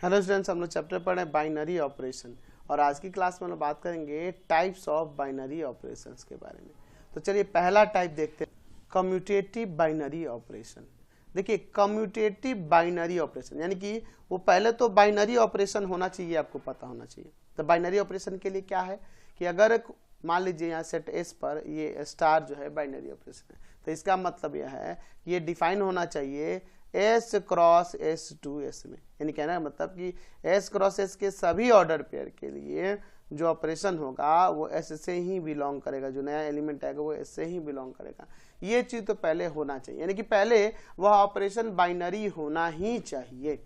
Hello students, हम लोग chapter पढ़ रहे हैं बाइनरी ऑपरेशन और आज की क्लास में हम लोग बात करेंगे टाइप्स ऑफ बाइनरी ऑपरेशंस के बारे में। तो चलिए पहला टाइप देखते हैं, कम्यूटेटिव बाइनरी ऑपरेशन। देखिए कम्यूटेटिव बाइनरी ऑपरेशन यानी कि वो पहले तो बाइनरी ऑपरेशन होना चाहिए, आपको पता होना चाहिए। तो बाइनरी ऑपरेशन के लिए क्या है कि अगर मान लीजिए यहाँ सेट एस पर ये स्टार जो है बाइनरी ऑपरेशन है, तो इसका मतलब यह है ये डिफाइन होना चाहिए S cross S to S में, यानी कहना है मतलब कि एस क्रॉस एस के सभी ऑर्डर पेयर के लिए जो ऑपरेशन होगा वो एस से ही बिलोंग करेगा, जो नया एलिमेंट आएगा वो एस से ही बिलोंग करेगा। ये चीज तो पहले होना चाहिए, यानी कि पहले वह ऑपरेशन बाइनरी होना ही चाहिए।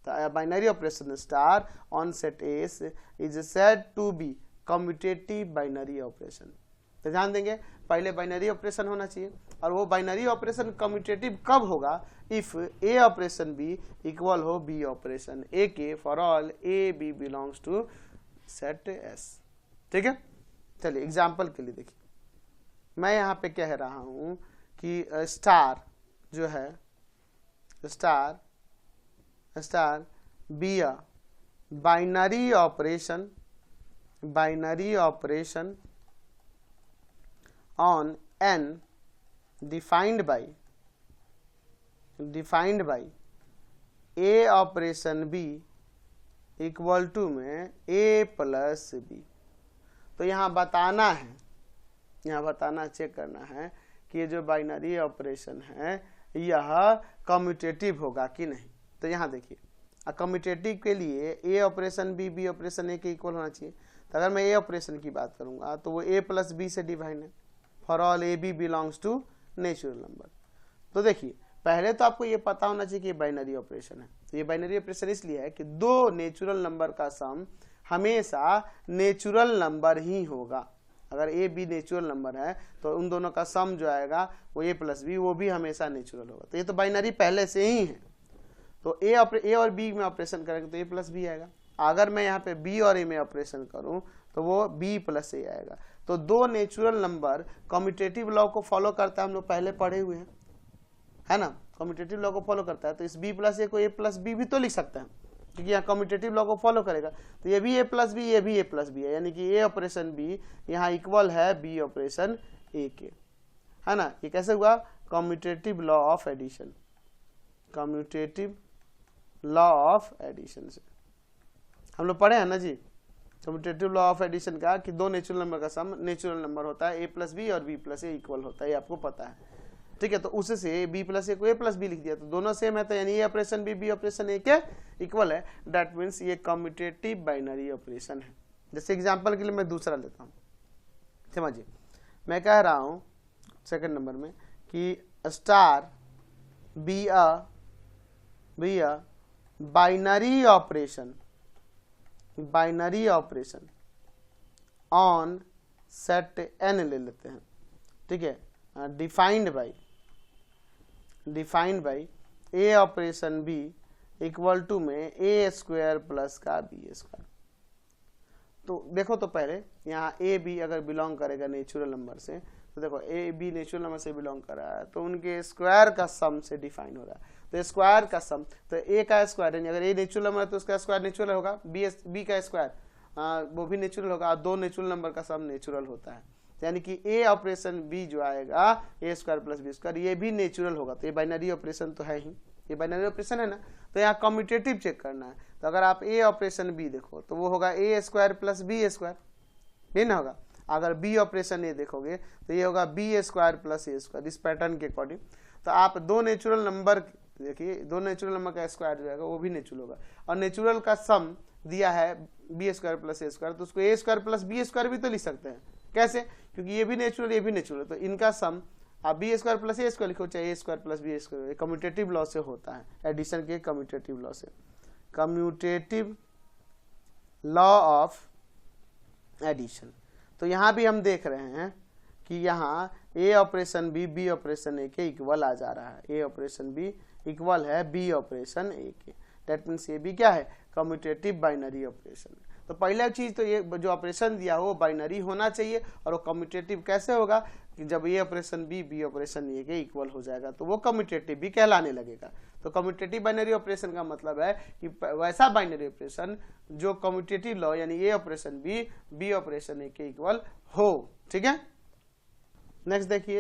Binary operation star on set S is said to be commutative binary operation. तो ध्यान देंगे पहले बाइनरी ऑपरेशन होना चाहिए, और वो बाइनरी ऑपरेशन कम्यूटेटिव कब होगा, if a operation B equal हो बी ऑपरेशन ए के for all a b belongs to set S. ठीक है, चलिए एग्जांपल के लिए देखिए, मैं यहाँ पे कह रहा हूं कि स्टार जो है star be a binary operation on n defined by a operation b equal to में a प्लस b। तो यहाँ बताना चेक करना है कि ये जो बाइनरी ऑपरेशन है यह कम्यूटेटिव होगा कि नहीं। तो यहाँ देखिए कम्यूटेटिव के लिए a operation b operation a के इक्वल होना चाहिए। तो अगर मैं a ऑपरेशन की बात करूंगा तो वो a प्लस b से डिवाइड है for all a b belongs to natural number. तो देखिए पहले तो आपको ये पता होना चाहिए कि ये बाइनरी ऑपरेशन है। तो ये बाइनरी ऑपरेशन इसलिए है कि दो नेचुरल नंबर का सम हमेशा नेचुरल नंबर ही होगा। अगर ए बी नेचुरल नंबर है तो उन दोनों का सम जो आएगा वो ए प्लस बी, वो भी हमेशा नेचुरल होगा। तो ये तो बाइनरी पहले से ही है। तो ए और बी में ऑपरेशन करेंगे तो ए प्लस बी आएगा। अगर मैं यहाँ पे बी और ए में ऑपरेशन करूं तो वो बी प्लस ए आएगा। तो दो नेचुरल नंबर कम्यूटेटिव लॉ को फॉलो करता है, हम लोग पहले पढ़े हुए हैं, है ना। कम्यूटेटिव लॉ को फॉलो करता है तो इस बी प्लस ए को ए प्लस बी भी तो लिख सकते हैं, क्योंकि यहाँ कम्यूटेटिव लॉ को फॉलो करेगा। तो ये भी ए प्लस बी, ये भी ए प्लस बी है, यानी कि ए ऑपरेशन बी यहाँ इक्वल है बी ऑपरेशन ए के, है ना। ये कैसे हुआ, commutative law of addition, commutative law of addition से हम लोग पढ़े हैं ना जी। कम्यूटेटिव लॉ ऑफ एडिशन का कि दो नेचुरल नंबर का सम नेचुरल नंबर होता है, ए प्लस बी और बी प्लस ए इक्वल होता है, ये आपको पता है। ठीक है, तो उससे बी प्लस ए को ए प्लस बी लिख दिया तो दोनों सेम है, तो यानी ए ऑपरेशन बी ऑपरेशन ए के इक्वल है। दैट मीन्स ये कम्यूटेटिव बाइनरी ऑपरेशन है। जैसे एग्जांपल के लिए मैं दूसरा लेता हूँ, समझिए मैं कह रहा हूँ सेकंड नंबर में कि star be a binary operation on set N ले लेते हैं। ठीक है, defined by a operation B equal to में ए स्क्वायर प्लस का बी स्क्वायर। तो देखो तो पहले यहाँ ए बी अगर बिलोंग करेगा नेचुरल नंबर से, तो देखो ए बी नेचुरल नंबर से बिलोंग कर रहा है तो उनके स्क्वायर का सम से डिफाइन हो रहा है। तो स्क्वायर का सम, तो ए का स्क्वायर यानी अगर ए नेचुरल नंबर है तो उसका स्क्वायर नेचुरल होगा, बी का स्क्वायर वो भी नेचुरल होगा, दो नेचुरल नंबर का सम नेचुरल होता है। यानी कि ए ऑपरेशन बी जो आएगा ए स्क्वायर प्लस बी स्क्वायर, ये भी नेचुरल होगा। तो ये बाइनरी ऑपरेशन तो है ही, ये बाइनरी ऑपरेशन है ना। तो यहाँ कम्यूटेटिव चेक करना है, तो अगर आप ए ऑपरेशन बी देखो तो वो होगा ए स्क्वायर प्लस बी स्क्वायर, नहीं ना होगा। अगर बी ऑपरेशन ए देखोगे तो ये होगा B square plus A square, इस पैटर्न के अकॉर्डिंग। तो आप दो नेचुरल नंबर देखिए, दो नेचुरल नंबर का स्क्वायर जो आएगा वो भी नेचुरल होगा, और नेचुरल का सम दिया है B square plus A square, तो उसको ए स्क्वायर प्लस बी स्क्वायर भी तो लिख सकते हैं। कैसे, क्योंकि ये भी नेचुरल ये भी नेचुरल, तो इनका सम आप B square plus A square लिखो चाहे A square plus B square, commutative law से होता है, एडिशन के कम्यूटेटिव लॉ से, कम्यूटेटिव लॉ ऑफ एडिशन। तो यहाँ भी हम देख रहे हैं कि यहाँ ए ऑपरेशन बी ऑपरेशन ए के इक्वल आ जा रहा है, ए ऑपरेशन बी इक्वल है बी ऑपरेशन ए के। दैट मीन्स ये भी क्या है, कम्यूटेटिव बाइनरी ऑपरेशन। तो पहला चीज तो ये जो ऑपरेशन दिया हो वो बाइनरी होना चाहिए, और वो कम्यूटेटिव कैसे होगा कि जब ए ऑपरेशन बी ऑपरेशन ए के इक्वल हो जाएगा तो वो कम्यूटेटिव भी कहलाने लगेगा। तो कम्यूटेटिव बाइनरी ऑपरेशन का मतलब है कि वैसा बाइनरी ऑपरेशन जो कम्यूटेटिव लॉ यानी ए ऑपरेशन बी ऑपरेशन ए के इक्वल हो। ठीक है, नेक्स्ट देखिए